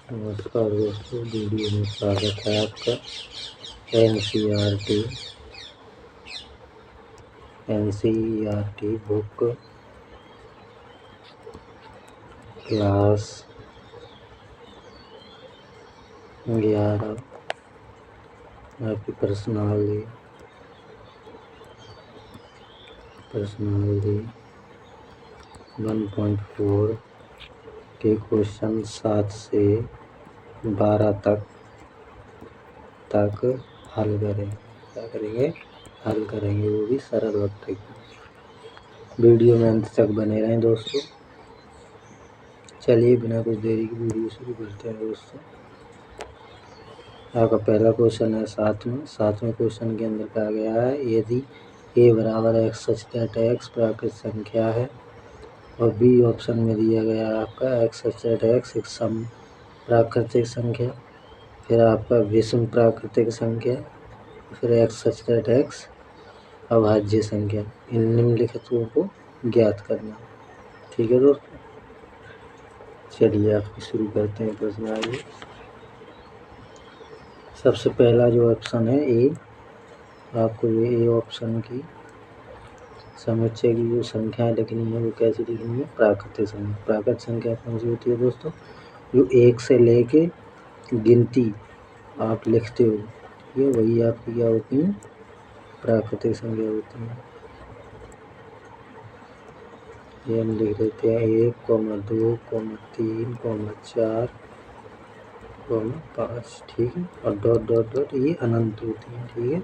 नमस्कार दोस्तों, वीडियो में स्वागत है आपका। एनसीईआरटी बुक क्लास 11 आपकी पर्सनालिटी 1.4 के क्वेश्चन 7 से 12 तक हल करेंगे। क्या करेंगे? हल करेंगे, वो भी सरल वक्त की। वीडियो में अंत तक बने रहें दोस्तों। चलिए बिना कुछ देरी की वीडियो शुरू करते हैं दोस्तों। आपका पहला क्वेश्चन है सातवें क्वेश्चन के अंदर कहा गया है, यदि a बराबर x सच दैट x प्राकृत संख्या है और b ऑप्शन में दिया गया है आपका x सच दैट x एक सम प्राकृतिक संख्या, फिर आपका विषम प्राकृतिक संख्या, फिर x सच दैट x अभाज्य संख्या। इन निम्नलिखितों को ज्ञात करना। ठीक है दोस्तों, चलिए आपकी शुरू करते हैं प्रश्न आगे। सबसे पहला जो ऑप्शन है ए, आपको ये ए ऑप्शन की समुच्चय की जो संख्याएं लिखनी है वो कैसी लिखनी है? प्राकृतिक संख्या। प्राकृतिक संख्या कौन सी होती है दोस्तों? जो एक से लेके गिनती आप लिखते हो, ये वही आपकी क्या होती है? प्राकृतिक संख्या होती है। ये हम लिख देते हैं 1, 2, 3, 4, 5। ठीक है, और डॉट डॉट डॉट ये अनंत होती है। ठीक है,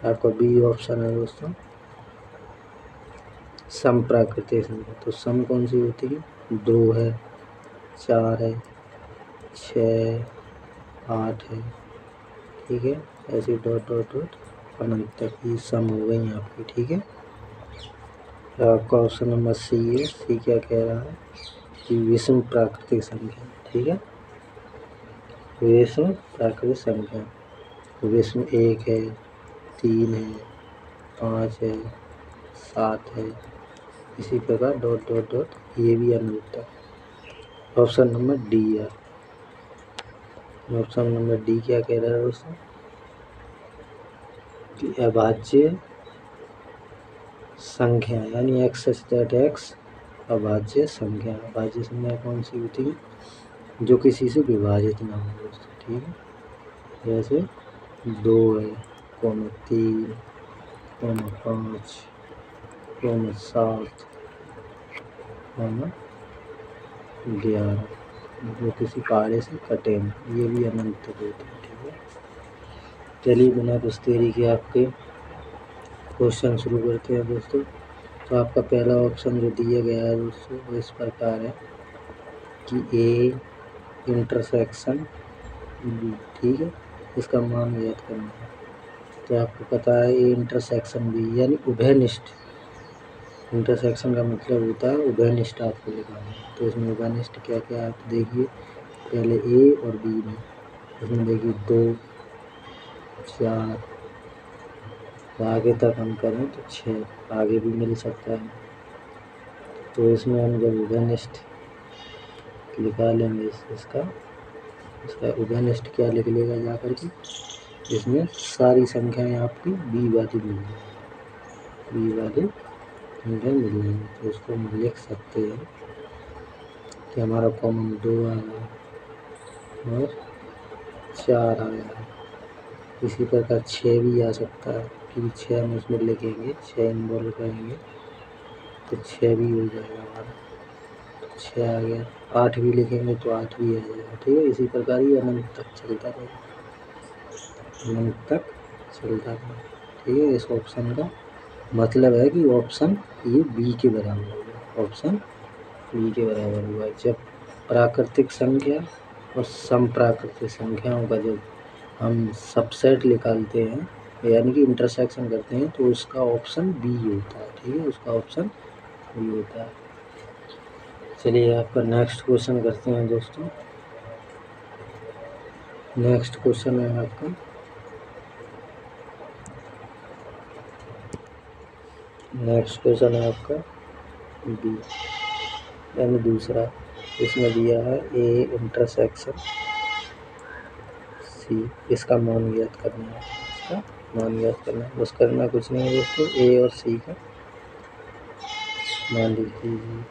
आपका बी ऑप्शन है दोस्तों सम प्राकृतिक संख्या। तो सम कौन सी होती है? 2 है, 4 है, 6, 8 है। ठीक है, ऐसे डॉट डॉट डॉट अनंत तक ये सम हो गई आपकी। ठीक है, आपका ऑप्शन नंबर सी है। सी क्या कह रहा है कि विषम प्राकृतिक संख्या। ठीक है, विषम प्राकृतिक संख्या। विषम 1 है, 3 है, 5 है, 7 है, इसी प्रकार डॉट डॉट डॉट ये भी अनंत तक। ऑप्शन नंबर डी है। ऑप्शन नंबर डी क्या कह रहा है दोस्तों कि अभाज्य संख्या यानी एक्स सच दैट एक्स अभाज्य संख्या। अभाज्य संख्या कौन सी होती है? जो किसी से विभाजित ना हो दोस्तों। ठीक है, जैसे 2 है, 3, 5, 7, 11, जो किसी पहाड़े से कटे ना, ये भी अनंत तक होती है। ठीक है, चलिए बिना कुछ देरी के आपके क्वेश्चन शुरू करते हैं दोस्तों। तो आपका पहला ऑप्शन जो दिया गया है दोस्तों वो इस प्रकार है कि ए इंटरसेक्शन बी। ठीक है, इसका मान ज्ञात करना है। तो आपको पता है ए इंटरसेक्शन बी यानी उभयनिष्ठ। इंटरसेक्शन का मतलब होता है उभयनिष्ठ आपको लिखना है। तो इसमें उभयनिष्ठ क्या क्या आप देखिए, पहले ए और बी में, इसमें देखिए 2, 4, आगे तक हम करें तो 6, आगे भी मिल सकता है। तो इसमें हम जब उभयनिष्ठ निकालेंगे इसका उभयनिष्ठ क्या लिख लेगा जा करके, इसमें सारी संख्याएं आपकी बी वाली मिल जाएंगी, बी वाली संख्या मिल जाएंगी। तो उसको हम लिख सकते हैं कि हमारा कॉमन 2 आया और 4 आया। इसी प्रकार 6 भी आ सकता है, क्योंकि 6 हम उसमें लिखेंगे, 6 इन्वॉल्व करेंगे तो 6 भी हो जाएगा हमारा। 6 आ गया, 8 भी लिखेंगे तो 8 भी आ जाएगा। ठीक है, इसी प्रकार ही अनंत तक चलता रहेगा, अनंत तक चलता रहेगा। ठीक है, इस ऑप्शन का मतलब है कि ऑप्शन ये बी के बराबर होगा। ऑप्शन बी के बराबर हुआ जब प्राकृतिक संख्या और सम प्राकृतिक संख्याओं का जब हम सबसेट निकालते हैं यानी कि इंटरसेक्शन करते हैं तो उसका ऑप्शन बी होता है। ठीक है, उसका ऑप्शन बी होता है। चलिए आपका नेक्स्ट क्वेश्चन करते हैं दोस्तों। नेक्स्ट क्वेश्चन है आपका बी यानी दूसरा। इसमें दिया है ए इंटरसेक्शन सी, इसका मान ज्ञात करना है, इसका मान ज्ञात करना है। बस करना कुछ नहीं है दोस्तों, ए और सी का मान लिख दीजिए।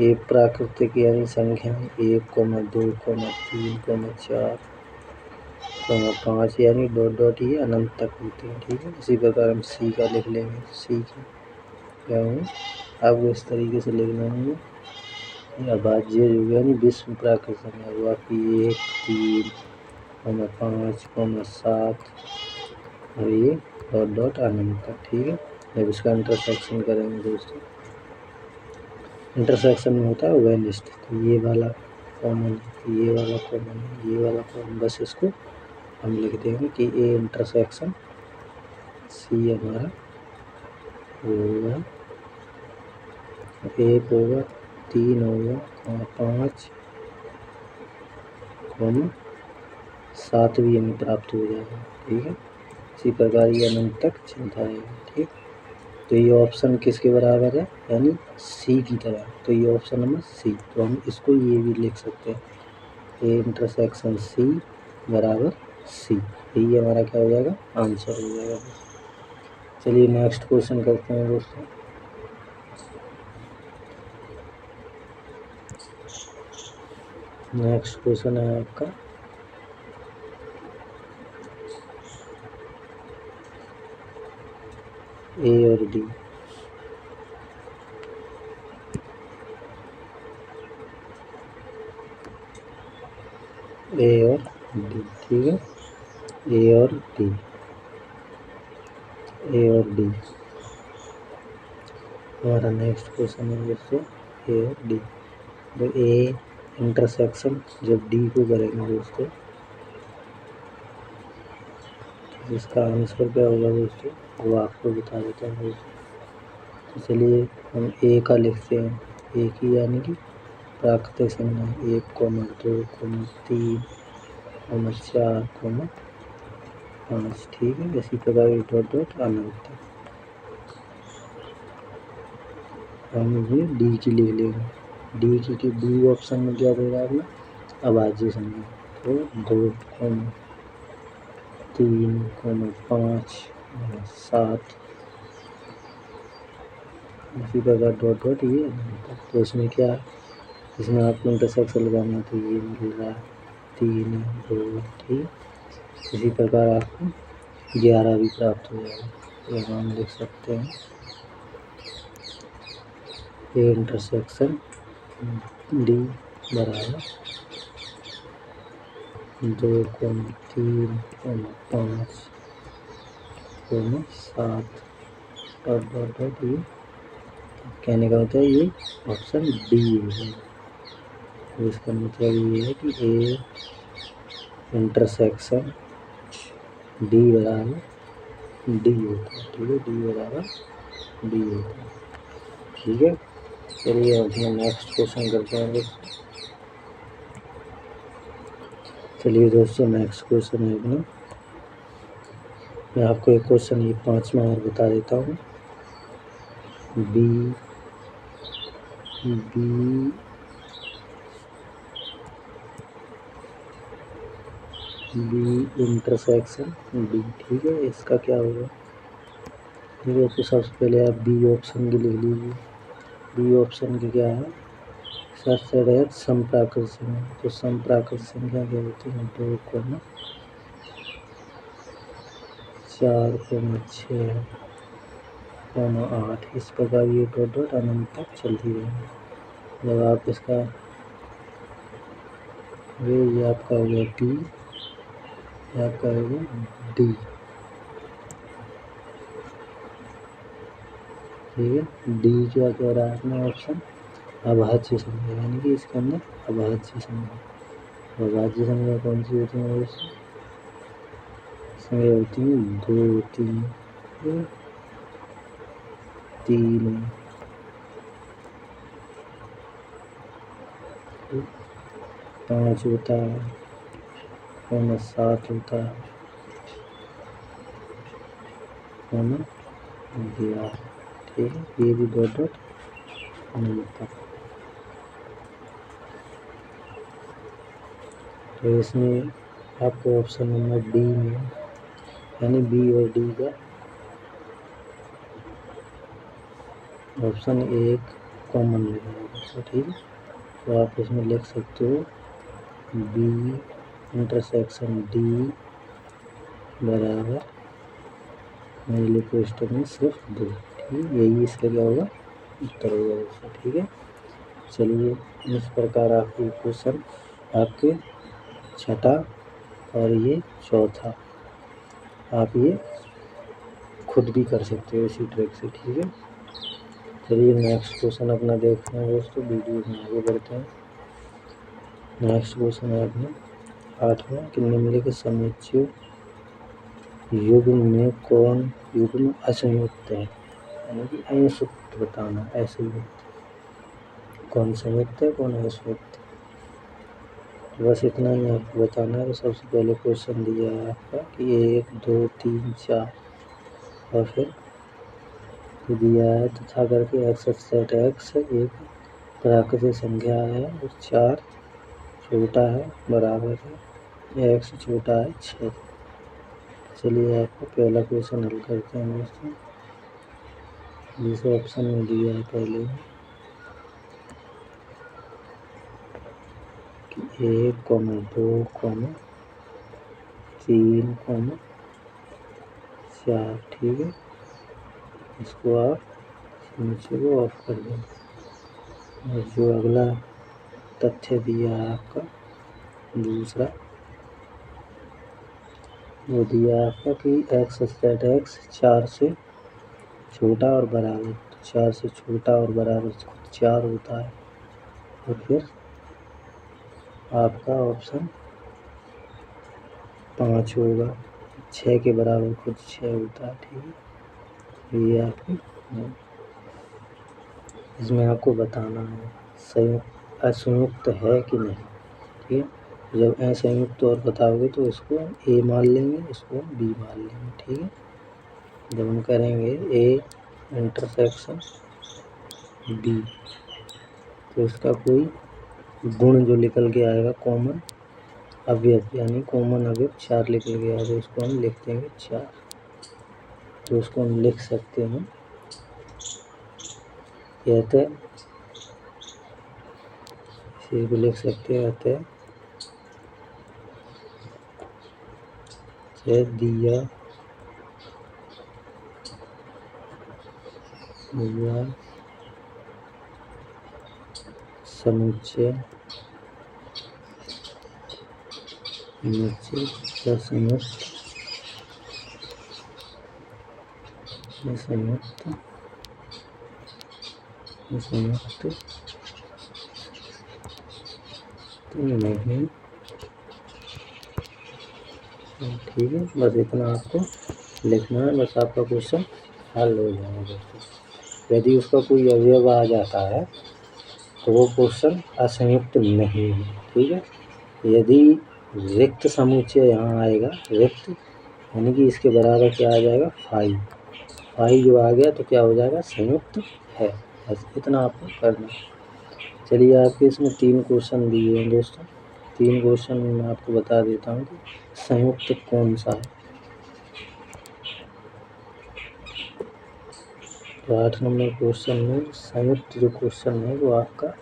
ए प्राकृतिक यानी संख्याएं 1, 2, 3, 4, 5 यानी डॉट डॉट ये अनंत तक होती है, ठीक है। इसी प्रकार हम सी का लिख लेंगे। सी की क्या है, आपको इस तरीके से लिखना है। अभाज्य जो यानी विश्व प्राकृतिक संख्या वो आपकी 1, 3, 5, 7 और ये डॉट डॉट अनंत तक, ठीक है। जब इसका इंटरसेक्शन करेंगे दोस्तों, इंटरसेक्शन में होता है वेनिस्ट, तो ये वाला कॉमन, ये वाला कॉमन, ये वाला कॉमन, बस इसको हम लिख देंगे कि ए इंटरसेक्शन सी हमारा होगा 1 होगा, 3 होगा, 5, 7 भी हमें प्राप्त हो जाएगा, ठीक है। इसी प्रकार ये अनंत तक चलता है, ठीक। तो ये ऑप्शन किसके बराबर है, यानी सी की तरह, तो ये ऑप्शन नंबर सी। तो हम इसको ये भी लिख सकते हैं, ए इंटरसेक्शन सी बराबर सी, यही हमारा क्या हो जाएगा, आंसर हो जाएगा। चलिए नेक्स्ट क्वेश्चन करते हैं दोस्तों। नेक्स्ट क्वेश्चन है आपका ए और डी। ए और डी, ठीक है, ए और डी, ए और डी हमारा नेक्स्ट क्वेश्चन है दोस्तों, ए और डी। तो ए इंटरसेक्शन जब डी को करेंगे दोस्तों, जिसका आंसर क्या होगा दोस्तों वो आपको बता देता हूँ दोस्तों। तो चलिए हम ए का लिखते हैं, ए की यानी कि प्राकृतिक संख्या 1, 2, 3, 4, 5, ठीक है। इसी प्रकार डॉट डॉट अनंत तक हम ये डी की लिख लेंगे। डी की डी ऑप्शन में क्या देगा आपने, अभाज्य संख्या, तो 2, 3, 5, 7, इसी प्रकार डॉट डॉट ये अनंत तक। तो इसमें क्या, इसमें आपको इंटरसेक्शन लगाना है, तो ये मिल रहा है 3, 2, ठीक। इसी प्रकार आपको 11 भी प्राप्त हो जाएगा। तो हम लिख सकते हैं ए इंटरसेक्शन डी बराबर 2, 3, 5, 7 डॉट डॉट डॉट ये कहने का होता है ये ऑप्शन डी है। तो इसका मतलब ये है कि ए इंटरसेक्शन डी बराबर डी होता है, ठीक है, डी बराबर डी होता है, ठीक है। चलिए अपना नेक्स्ट क्वेश्चन करते हैं दोस्तों। चलिए दोस्तों नेक्स्ट क्वेश्चन है अपना, मैं आपको एक क्वेश्चन ये 5वां और बता देता हूँ। बी इंटरसेक्शन डी, ठीक है, इसका क्या होगा, ठीक है। तो सबसे पहले आप बी ऑप्शन की लिख लीजिए। बी ऑप्शन की क्या है, सबसे रहे समप्राकृत संख्या। तो समप्राकृत संख्या क्या होती है, 2, 4, 6, 8, इस प्रकार ये डॉट डॉट अनंत तक चलती रहेगी। जब आप इसका ये आपका हो गया डी, ये आपका हो गया डी, ठीक है। डी क्या कह रहा है अपना ऑप्शन, अभाज्य संख्या, यानी कि इसके अंदर अभाज्य संख्या। अभाज्य संख्या कौन सी होती है दोस्तों, संख्या होती है 2, 3, 5 होता है, 7 होता है, 11, ठीक है। ये भी डॉट डॉट अनंत तक, तो इसमें आपको ऑप्शन नंबर डी में यानी बी और डी का ऑप्शन एक कॉमन मिलेगा। तो ठीक है, तो आप इसमें लिख सकते हो बी इंटरसेक्शन डी बराबर मेरे क्वेश्चन में सिर्फ 2। ठीक, यही इसका क्या होगा, उत्तर होगा इसका। ठीक है, चलिए इस प्रकार आपके क्वेश्चन आपके छठा और ये चौथा आप ये खुद भी कर सकते हो इसी ट्रिक से। ठीक है, चलिए नेक्स्ट क्वेश्चन अपना देखते हैं दोस्तों, वीडियो में आगे बढ़ते हैं। नेक्स्ट क्वेश्चन है अपने 8वां कि निम्नलिखित समुच्चय युग्म में कौन युग्म असंयुक्त है, यानी कि असंयुक्त बताना। असंयुक्त कौन संयुक्त है कौन असंयुक्त, बस इतना ही आपको बताना है। तो सबसे पहले क्वेश्चन दिया है आपका कि 1 2 3 4 और फिर दिया है तथा करके x सेट x एक प्राकृतिक संख्या है और 4 छोटा है बराबर है x छोटा है 6। चलिए आपको पहला क्वेश्चन हल करते हैं दोस्तों, जिस ऑप्शन में दिया है पहले कि 1 2 3 4। ठीक है, इसको आप नीचे को ऑफ कर दें। और जो अगला तथ्य दिया है आपका दूसरा, वो दिया है आपका कि x सेट x 4 से छोटा और बराबर, 4 से छोटा और बराबर 4 होता है। और फिर आपका ऑप्शन 5 होगा, 6 के बराबर खुद 6 होता है। ठीक है, ये आपकी इसमें आपको बताना है संयुक्त असंयुक्त है कि नहीं। ठीक है, जब असंयुक्त और बताओगे तो इसको ए मान लेंगे, इसको बी मान लेंगे। ठीक है, जब हम करेंगे ए इंटरसेक्शन बी तो इसका कोई गुण जो निकल के आएगा कॉमन अवयव, यानी कॉमन अवयव 4 निकल के आएगा, तो उसको हम लिख देंगे 4। तो उसको हम लिख सकते हैं अतः, इसी को लिख सकते हैं अतः दिया हुआ समुच्चय संयुक्त नहीं। ठीक है, बस इतना आपको लिखना है, बस आपका क्वेश्चन हल हो जाएगा दोस्तों। यदि उसका कोई अवयव आ जाता है तो वो क्वेश्चन असंयुक्त नहीं है। ठीक है, यदि रिक्त समुच्चय यहाँ आएगा, रिक्त यानी कि इसके बराबर क्या आ जाएगा 5 जो आ गया तो क्या हो जाएगा संयुक्त है। बस इतना आपको करना है। चलिए आपके इसमें 3 क्वेश्चन दिए हैं दोस्तों, 3 क्वेश्चन मैं आपको बता देता हूँ कि संयुक्त कौन सा है। तो 8 नंबर क्वेश्चन में संयुक्त जो क्वेश्चन है वो आपका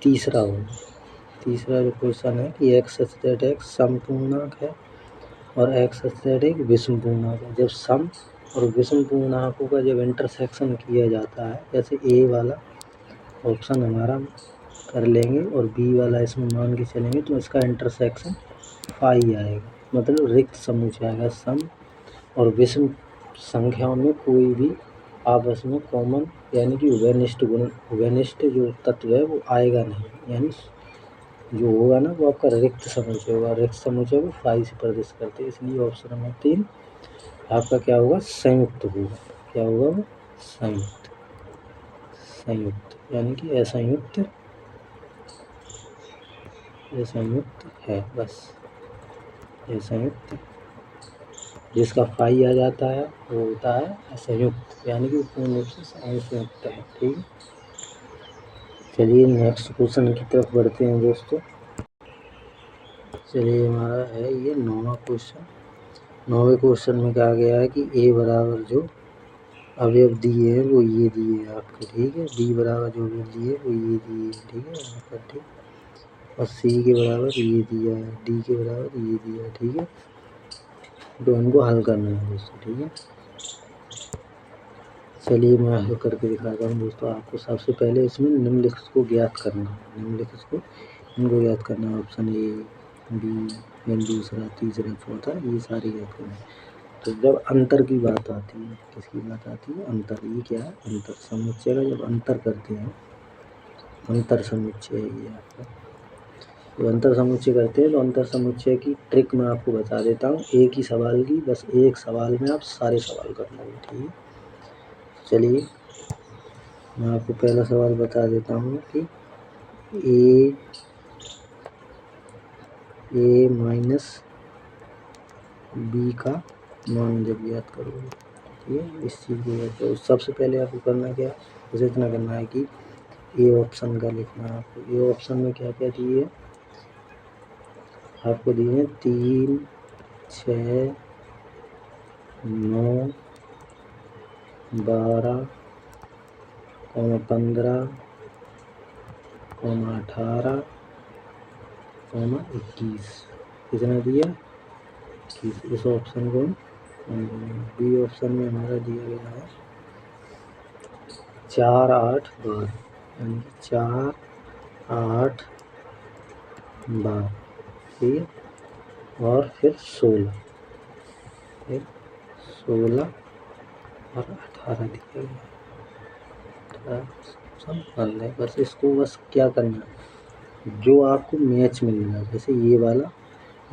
तीसरा होगा। तीसरा जो क्वेश्चन है कि x सेट x सम पूर्णांक है और x सेट एक विषम पूर्णांक है। जब सम और विषम पूर्णांकों का जब इंटरसेक्शन किया जाता है, जैसे ए वाला ऑप्शन हमारा कर लेंगे और बी वाला इसमें मान के चलेंगे, तो इसका इंटरसेक्शन 5 आएगा, मतलब रिक्त समुच्चय आएगा। सम और विषम संख्याओं में कोई भी आपस में कॉमन यानी कि उभयनिष्ठ जो तत्व है वो आएगा नहीं, यानी जो होगा ना वो आपका रिक्त समुच्चय होगा। रिक्त समुच्चय को 5 से प्रदर्शित करते हैं, इसलिए ऑप्शन नंबर 3 आपका क्या होगा संयुक्त होगा। क्या होगा वो संयुक्त यानी कि असंयुक्त है। बस असंयुक्त, जिसका 5 आ जाता है वो होता है असंयुक्त, यानी कि पूर्ण रूप से असंयुक्त है। ठीक है, चलिए नेक्स्ट क्वेश्चन की तरफ बढ़ते हैं दोस्तों। चलिए हमारा है ये 9वां क्वेश्चन। 9वें क्वेश्चन में कहा गया है कि ए बराबर जो अवयव दिए हैं वो ये दिए हैं आपके, ठीक है। बी बराबर जो अवयव दिए वो ये दिए हैं, ठीक है यहाँ पर, ठीक। और सी के बराबर ये दिया है, डी के बराबर ये दिया है, ठीक है। तो इनको हल करना है दोस्तों, ठीक है। चलिए मैं हल करके दिखाता हूँ दोस्तों आपको। सबसे पहले इसमें निम्नलिखित को ज्ञात करना है, निम्नलिखित को इनको ज्ञात करना है। ऑप्शन ए, बी, फिर दूसरा, तीसरा, चौथा, ये सारे ज्ञात करना है। तो जब अंतर की बात आती है, किसकी बात आती है? अंतर। ये क्या है? अंतर। समुच्चय का जब अंतर करते हैं, अंतर समुच्चय है ये आपका। जब अंतर समुच्चय करते हैं तो अंतर समुच्चय की ट्रिक मैं आपको बता देता हूँ, एक ही सवाल की, बस एक सवाल में आप सारे सवाल कर लोगे, ठीक है। चलिए मैं आपको पहला सवाल बता देता हूँ कि ए माइनस बी का मान जब याद करोगे, ठीक है, इस चीज़ को याद करो। सबसे पहले आपको करना क्या है, उसे इतना करना है कि ए ऑप्शन का लिखना है आपको। ए ऑप्शन में क्या क्या दिए आपको? दिए हैं 3, 6, 9, 12, 15, 18, 21। कितना दिया? 21। इस ऑप्शन को बी ऑप्शन में हमारा दिया गया है 4, 8, 12, यानी 4, 8, 12, ठीक है। और फिर 16, फिर 16 और 18 दिया गया। 18 ऑप्शन बंद है। बस इसको बस क्या करना है, जो आपको मैच मिल रहा है। जैसे ये वाला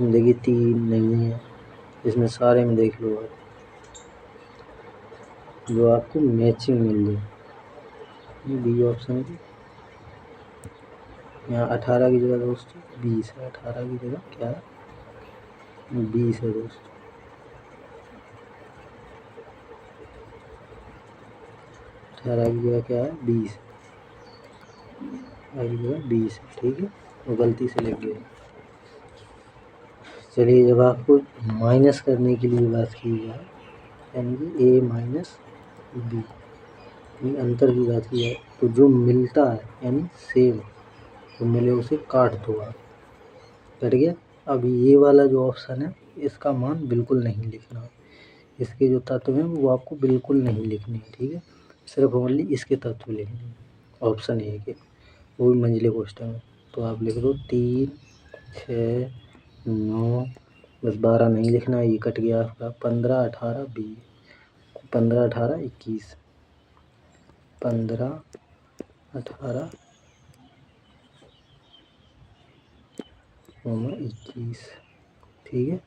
देखिए 3 नहीं है, इसमें सारे में देख लो आप, जो आपको मैचिंग मिल जाए। बी ऑप्शन की यहाँ 18 की जगह दोस्तों 20 है, 18 की जगह क्या है? 20 है दोस्तों। 18 की जगह क्या है? 20 की जगह 20 है, ठीक है। वो गलती से लिख गए। चलिए जब आपको माइनस करने के लिए बात की जाए, यानी कि ए माइनस बी, अंतर की बात की जाए, तो जो मिलता है यानी सेम तो मिले उसे काट दो आप, कट गया। अब ये वाला जो ऑप्शन है इसका मान बिल्कुल नहीं लिखना है, इसके जो तत्व हैं वो आपको बिल्कुल नहीं लिखने हैं, ठीक है। सिर्फ ओनली इसके तत्व लिखने हैं, ऑप्शन ए के, वो भी मंझले क्वेश्चन में। तो आप लिख दो 3, 6, 9, बस 12 नहीं लिखना है, ये कट गया आपका। 15, 18, 20, 15, 18, 21, 15, 18, 21, ठीक है।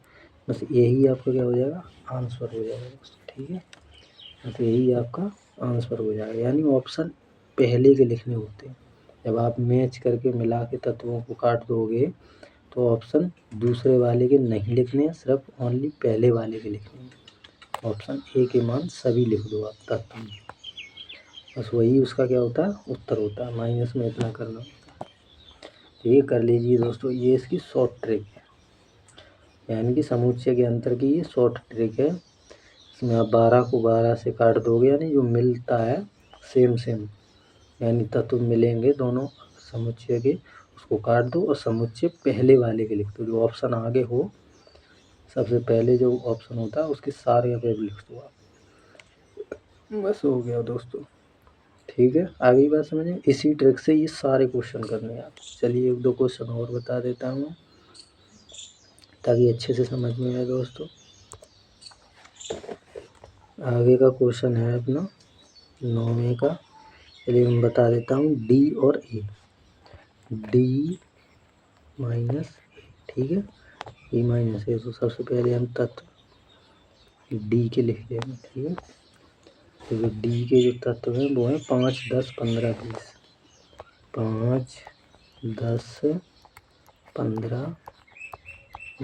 बस यही आपका क्या हो जाएगा? आंसर हो जाएगा दोस्तों, ठीक है। बस यही आपका आंसर हो जाएगा, यानी ऑप्शन पहले के लिखने होते हैं। जब आप मैच करके मिला के तत्वों को काट दोगे तो ऑप्शन दूसरे वाले के नहीं लिखने हैं, सिर्फ ओनली पहले वाले के लिखने हैं। ऑप्शन ए के मान सभी लिख दो आप तत्व में, बस वही उसका क्या होता है? उत्तर होता है। माइनस में इतना करना होता है, तो ये कर लीजिए दोस्तों। ये इसकी शॉर्ट ट्रिक है, यानी कि समुच्चय के अंतर की ये शॉर्ट ट्रिक है। इसमें आप 12 को 12 से काट दोगे, यानी जो मिलता है सेम सेम, यानी तत्व मिलेंगे दोनों समुच्चय के, उसको काट दो और समुच्चय पहले वाले के लिख दो। जो ऑप्शन आगे हो, सबसे पहले जो ऑप्शन होता है उसके सारे अवयव लिख दो आप, बस हो गया दोस्तों, ठीक है। आगे बात समझे, इसी ट्रिक से ये सारे क्वेश्चन करने हैं आप। चलिए 1-2 क्वेश्चन और बता देता हूँ ताकि अच्छे से समझ में आए दोस्तों। आगे का क्वेश्चन है अपना 9वें का। चलिए मैं बता देता हूँ डी और ए, डी माइनस ए, ठीक है। ए माइनस ए, तो सबसे पहले हम तत्व डी के लिख लेंगे, ठीक है। तो डी के जो तत्व हैं वो हैं 5, 10, 15, 20, 5, 10, 15,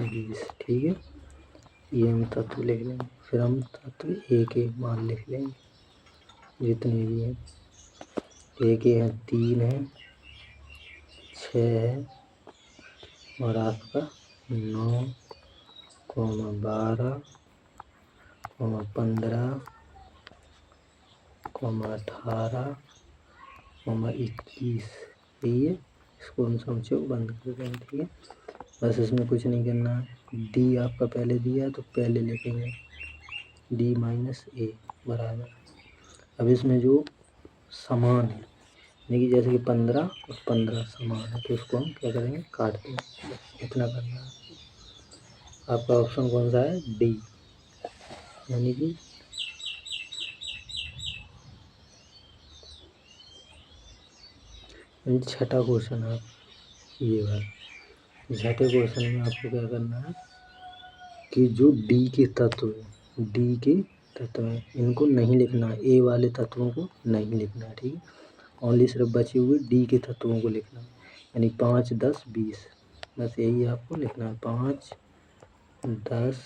20, ठीक है। ये हम तत्व लिख लेंगे। फिर हम तत्व ए के मान लिख लेंगे जितने भी हैं। ए के हैं 3 है, 6 है और आपका 9, 12, 15, 18, 21, यही है। इसको हम समझे बंद कर देंगे, ठीक है। बस इसमें कुछ नहीं करना है। डी आपका पहले दिया है तो पहले लिखेंगे डी माइनस ए बराबर। अब इसमें जो समान है, देखिए जैसे कि 15 और 15 समान है तो उसको हम क्या करेंगे, काट देंगे। बस इतना करना है। आपका ऑप्शन कौन सा है, डी, यानी कि छठा क्वेश्चन है ये वाला। छठे क्वेश्चन में आपको क्या करना है कि जो डी के तत्व हैं, डी के तत्व हैं इनको नहीं लिखना है, ए वाले तत्वों को नहीं लिखना है, ठीक है। ओनली सिर्फ बचे हुए डी के तत्वों को लिखना है, यानी 5, 10, 20, बस यही आपको लिखना है। 5, 10,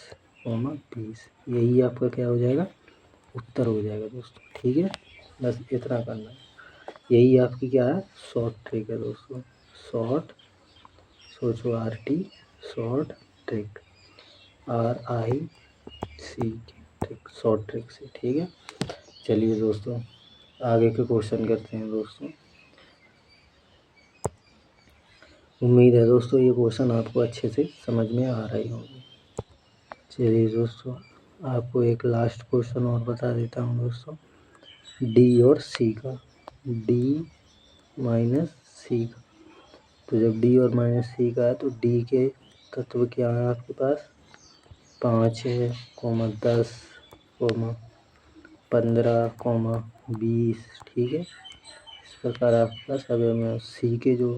20, यही आपका क्या हो जाएगा, उत्तर हो जाएगा दोस्तों, ठीक है। बस इतना करना है। यही आपकी क्या है, शॉर्ट ट्रिक है दोस्तों। शॉर्ट, सोचो RT, short trick, RIC trick, short trick से, ठीक है। चलिए दोस्तों आगे के क्वेश्चन करते हैं दोस्तों। उम्मीद है दोस्तों ये क्वेश्चन आपको अच्छे से समझ में आ रहे होंगे। चलिए दोस्तों आपको एक लास्ट क्वेश्चन और बता देता हूँ दोस्तों, डी और सी का, डी माइनस सी का। तो जब डी और माइनस सी का है तो डी के तत्व क्या है आपके पास, 5 है, 10, 15, 20, ठीक है। इस प्रकार आपके पास अब सी के जो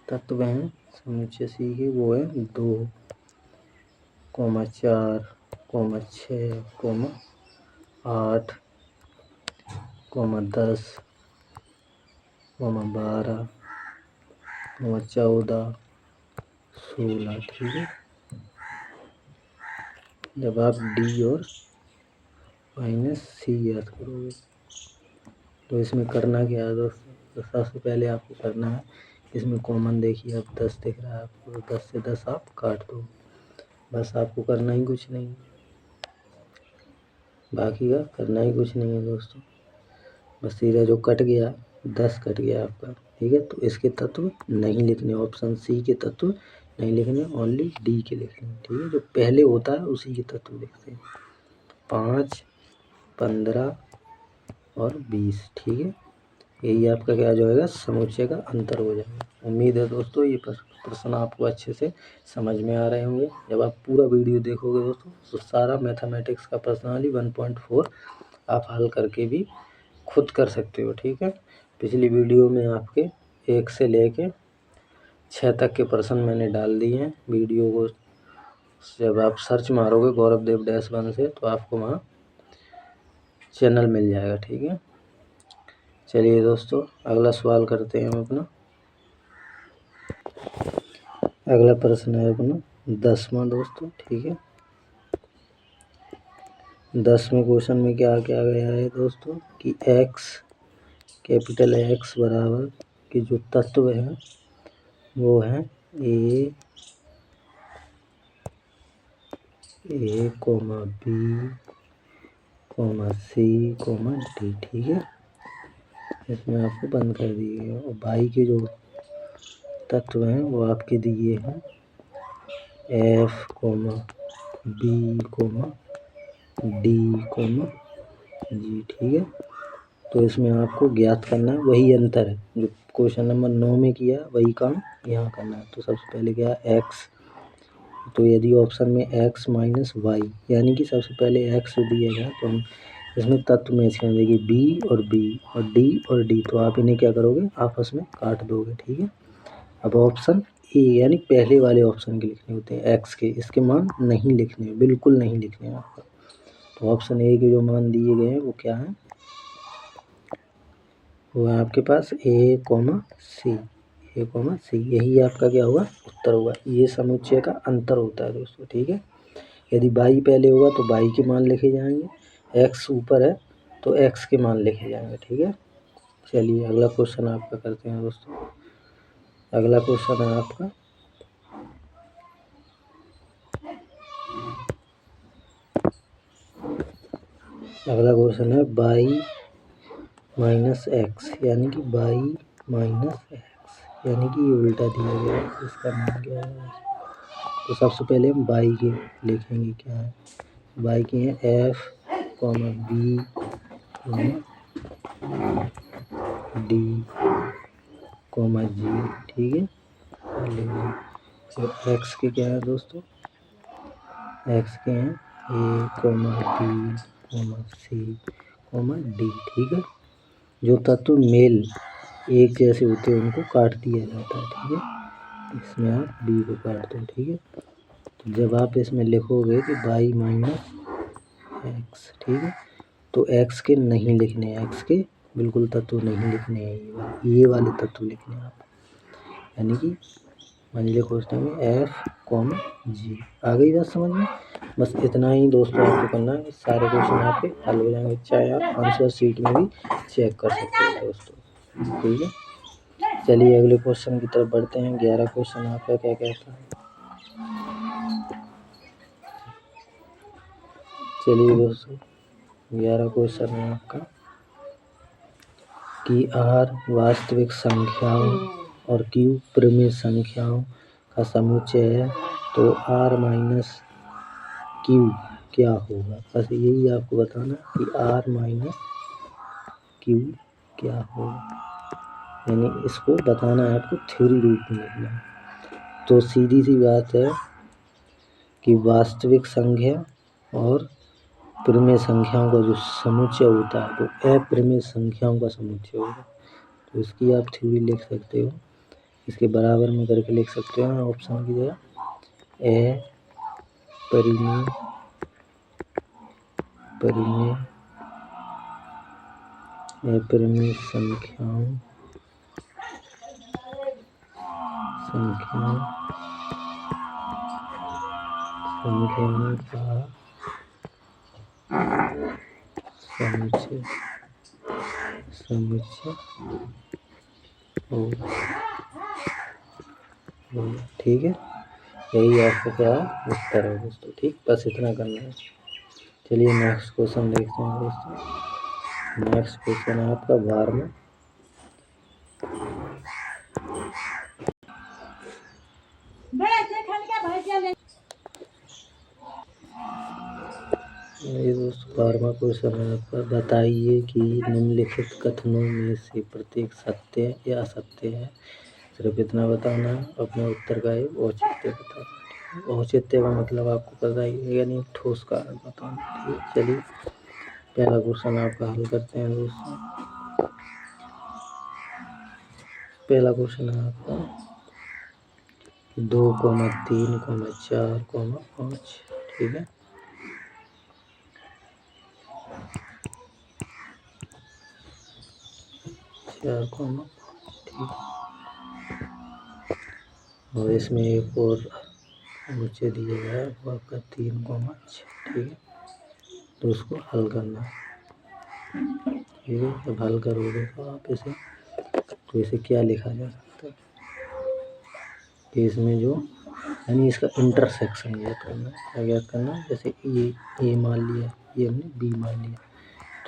तत्व हैं समुच्चय सी के वो है 2, 4, 6, 8, 10, 12, 14, 16, ठीक है। जब आप डी और माइनस सी याद करोगे तो इसमें करना क्या है दोस्तों, तो सबसे पहले आपको करना है, इसमें कॉमन देखिए अब 10 दिख रहा है आपको, 10 से 10 आप काट दो, बस आपको करना ही कुछ नहीं, बाकी का करना ही कुछ नहीं है दोस्तों। बस सीधा जो कट गया 10 कट गया आपका, ठीक है। तो इसके तत्व नहीं लिखने, ऑप्शन सी के तत्व नहीं लिखने, ओनली डी के लिखने, ठीक है। जो पहले होता है उसी के तत्व लिखते हैं, 5, 15 और 20, ठीक है। यही आपका क्या जो होगा, समुच्चय का अंतर हो जाएगा। उम्मीद है दोस्तों ये प्रश्न आपको अच्छे से समझ में आ रहे होंगे। जब आप पूरा वीडियो देखोगे दोस्तों तो सारा मैथमेटिक्स का पर्सनली 1.4 आप हल करके भी खुद कर सकते हो, ठीक है। पिछली वीडियो में आपके 1 से लेके 6 तक के प्रश्न मैंने डाल दिए हैं। वीडियो को जब आप सर्च मारोगे गौरव देव -1 से तो आपको वहाँ चैनल मिल जाएगा, ठीक है। चलिए दोस्तों अगला सवाल करते हैं हम अपना। अगला प्रश्न है अपना 10वां दोस्तों, ठीक है। 10वें क्वेश्चन में क्या क्या गया है दोस्तों कि x, कैपिटल X बराबर के जो तत्व हैं वो हैं A, B, C, D, ठीक है। इसमें आपको बंद कर दिए और y के जो तत्व हैं वो आपके दिए हैं F, B, D, G, ठीक है। तो इसमें आपको ज्ञात करना है, वही अंतर है जो क्वेश्चन नंबर 9 में किया वही काम यहाँ करना है। तो सबसे पहले क्या है x, तो यदि ऑप्शन में x माइनस वाई, यानी कि सबसे पहले x दिया गया तो हम इसमें तत्व मैच करें, देखिए b और b और d और d, तो आप इन्हें क्या करोगे, आपस में काट दोगे, ठीक है। अब ऑप्शन ए यानी पहले वाले ऑप्शन के लिखने होते हैं x के, इसके मान नहीं लिखने, बिल्कुल नहीं लिखने आपका। तो ऑप्शन ए के जो मान दिए गए हैं वो क्या है, वो है आपके पास A, C, यही आपका क्या हुआ, उत्तर हुआ। ये समुच्चय का अंतर होता है दोस्तों, ठीक है। यदि y पहले होगा तो y के मान लिखे जाएंगे, x ऊपर है तो x के मान लिखे जाएंगे, ठीक है। चलिए अगला क्वेश्चन आपका करते हैं दोस्तों। अगला क्वेश्चन है आपका अगला क्वेश्चन है y माइनस एक्स, यानी कि y माइनस एक्स, यानी कि ये उल्टा दिया गया है, इसका मान क्या है। तो सबसे पहले हम y के लिखेंगे, क्या है y के हैं f, b, d, g, ठीक है। फिर x के क्या है दोस्तों, x के हैं a, b, c, d, ठीक है। जो तत्व मेल एक जैसे होते हैं उनको काट दिया जाता है, ठीक है। इसमें आप b को काट दो, ठीक है। तो जब आप इसमें लिखोगे कि y माइनस एक्स, ठीक है, तो x के नहीं लिखने, x के बिल्कुल तत्व नहीं लिखने हैं, ये वाले तत्व लिखने हैं आप, यानी कि मंझले क्वेश्चन में f, g। आ गई बात समझ में। बस इतना ही दोस्तों आपको करना है, सारे क्वेश्चन आपके हल हो जाएंगे, चाहे आप आंसर शीट में भी चेक कर सकते हैं दोस्तों, ठीक है। चलिए अगले क्वेश्चन की तरफ बढ़ते हैं। 11 क्वेश्चन आपका क्या कहता है। चलिए दोस्तों 11 क्वेश्चन है आपका कि r वास्तविक संख्याओं और q परिमेय संख्याओं का समुच्चय है, तो r माइनस q क्या होगा। बस यही आपको बताना कि r माइनस q क्या होगा, यानी इसको बताना है आपको, थ्योरी रूप में लिखना है। तो सीधी सी बात है कि वास्तविक संख्या और परिमेय संख्याओं का जो समुच्चय होता है वो अपरिमेय संख्याओं का समुच्चय होगा। तो इसकी आप थ्योरी लिख सकते हो, इसके बराबर में करके लिख सकते हो ऑप्शन की जगह अपरिमेय संख्याओं का समुच्चय होगा, ठीक है। यही आपको क्या उत्तर है दोस्तों, ठीक, बस इतना करना है। चलिए नेक्स्ट क्वेश्चन देखते हैं दोस्तों। नेक्स्ट क्वेश्चन है आपका 12वां। ये दोस्तों 12वां क्वेश्चन है आपका, बताइए कि निम्नलिखित कथनों में से प्रत्येक सत्य या असत्य है। सिर्फ इतना बताना है, अपने उत्तर का एक औचित्य बताना। औचित्य का मतलब आपको पता ही है, यानी ठोस कारण बताना, ठीक है। चलिए पहला क्वेश्चन आपका हल करते हैं दोस्तों। पहला क्वेश्चन है आपका 2, 3, 4, 5, ठीक है। ठीक, और इसमें एक और नीचे दिया गया है वो आपका 3, 6, ठीक है। तो उसको हल करना है, ठीक है। जब हल करोगे तो आप इसे, तो इसे क्या लिखा जा सकता है कि इसमें जो, यानी इसका इंटरसेक्शन ज्ञात करना है। क्या ज्ञात करना है, जैसे ये ए मान लिया, ये हमने बी मान लिया,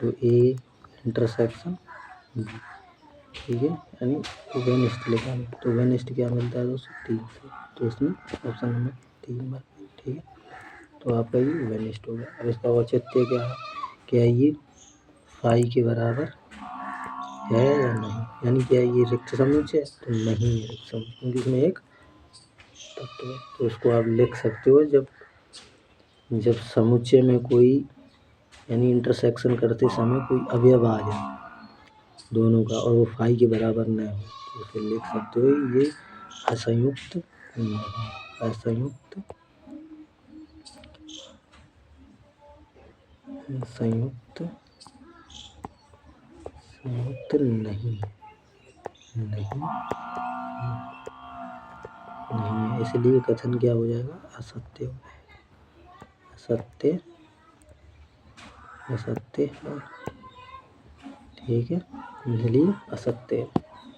तो ए इंटरसेक्शन बी, ठीक है, यानी वेनिस्ट लिखा है। तो वेनिस्ट क्या मिलता है दोस्तों, 3 से, तो इसमें ऑप्शन नंबर 3 बार, ठीक है। तो आपका ये वेनिस्ट हो गया। अब इसका औचित्य क्या है, क्या ये फाई के बराबर है या नहीं, यानी क्या ये रिक्त समुच्चय है, तो नहीं है रिक्त समुच्चय, क्योंकि इसमें एक तत्व है। तो इसको आप लिख सकते हो जब समुच्चय में कोई, यानी इंटरसेक्शन करते समय कोई अवयव आ जाए दोनों का और वो फाई के बराबर न हो, तो उसे लिख सकते हो ये असंयुक्त नहीं, असंयुक्त नहीं है, इसलिए कथन क्या हो जाएगा, असत्य हो जाएगा, असत्य है, ठीक है, इसलिए असत्य है।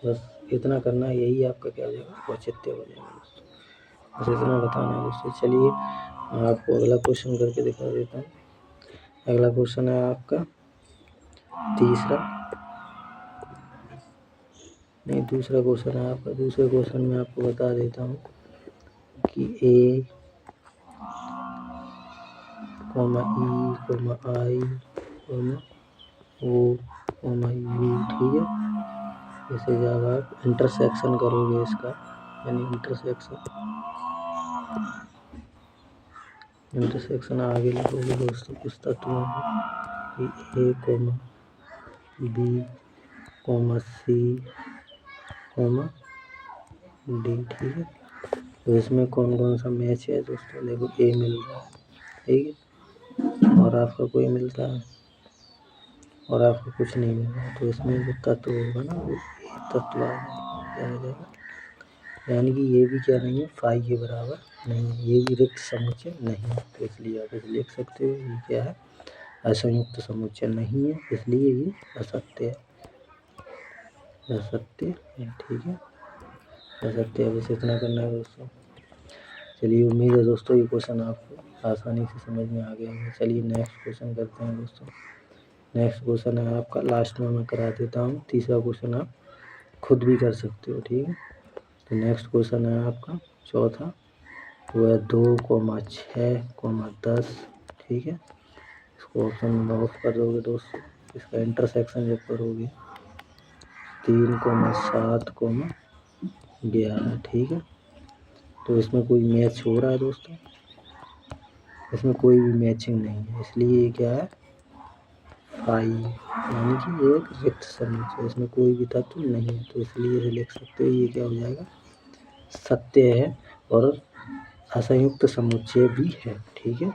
बस इतना करना है, यही आपका क्या हो जाएगा, औचित्य हो जाएगा दोस्तों। बस इतना बताना है दोस्तों। चलिए आपको अगला क्वेश्चन करके दिखा देता हूँ। अगला क्वेश्चन है आपका तीसरा, नहीं दूसरा क्वेश्चन है आपका। दूसरे क्वेश्चन में आपको बता देता हूँ कि A comma E comma I comma O comma U, ठीक है। जैसे जब आप इंटरसेक्शन करोगे इसका, यानी इंटरसेक्शन आगे लिखोगे दोस्तों कुछ तत्वों में कि A comma B comma C comma D, ठीक है। तो इसमें कौन कौन सा मैच है दोस्तों, देखो ए मिल रहा है, ठीक है, और आपका कोई मिलता है और आपको कुछ नहीं मिल रहा, तो इसमें जो तत्व होगा ना वो ए तत्व आ जाएगा। यानी कि ये भी क्या नहीं है, फाई के बराबर नहीं है, ये भी रिक्त समुच्चय नहीं है। तो इसलिए आप इसे लिख सकते हो, ये क्या है, असंयुक्त समुच्चय नहीं है, इसलिए ये असत्य है, असत्य है, ठीक है, असत्य है। बस इतना करना है दोस्तों। चलिए उम्मीद है दोस्तों ये क्वेश्चन आपको आसानी से समझ में आ गया है। चलिए नेक्स्ट क्वेश्चन करते हैं दोस्तों। नेक्स्ट क्वेश्चन है आपका, लास्ट में मैं करा देता हूँ। तीसरा क्वेश्चन आप खुद भी कर सकते हो, ठीक है। तो नेक्स्ट क्वेश्चन है आपका चौथा, वो है 2,6,10, ठीक है। इसको ऑप्शन में ऑफ कर दोगे दोस्तों। इसका इंटरसेक्शन जब करोगे 3,7,11, ठीक है। तो इसमें कोई मैच हो रहा है दोस्तों, इसमें कोई भी मैचिंग नहीं है, इसलिए ये क्या है, फाई, यानी कि ये एक रिक्त समुच्चय, इसमें कोई भी तत्व नहीं है। तो इसलिए इसे लिख सकते हो, ये क्या हो जाएगा, सत्य है और असंयुक्त समुच्चय भी है, ठीक है।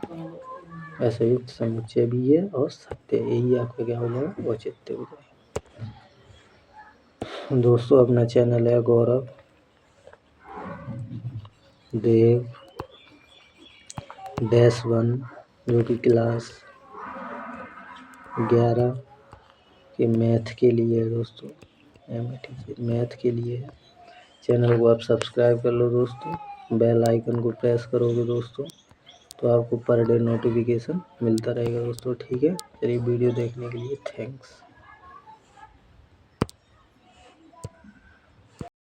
असंयुक्त समुच्चय भी है और सत्य, यही आपका क्या हो जाएगा, औचित्य हो जाएगा। दोस्तों अपना चैनल है गौरव देव -1, जो कि क्लास 11 के मैथ के लिए है दोस्तों, मैथ के लिए है। चैनल को आप सब्सक्राइब कर लो दोस्तों, बेल आइकन को प्रेस करोगे दोस्तों तो आपको पर डे नोटिफिकेशन मिलता रहेगा दोस्तों, ठीक है। चलिए वीडियो देखने के लिए थैंक्स।